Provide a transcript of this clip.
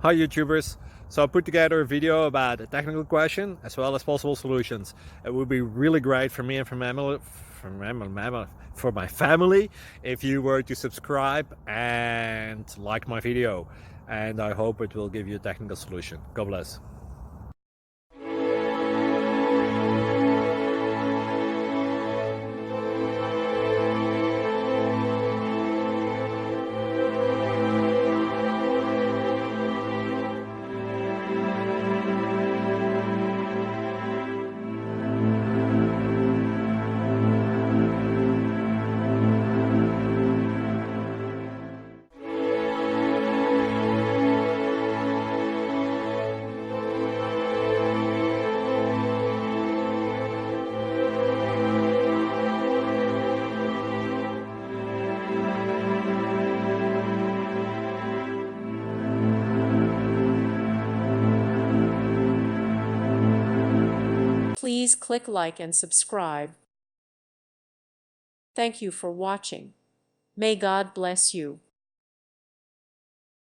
Hi YouTubers. So I put together a video about a technical question as well as possible solutions. It would be really great for me and for my family if you were to subscribe and like my video, and I hope it will give you a technical solution. God bless. Please click like and subscribe. Thank you for watching. May God bless you.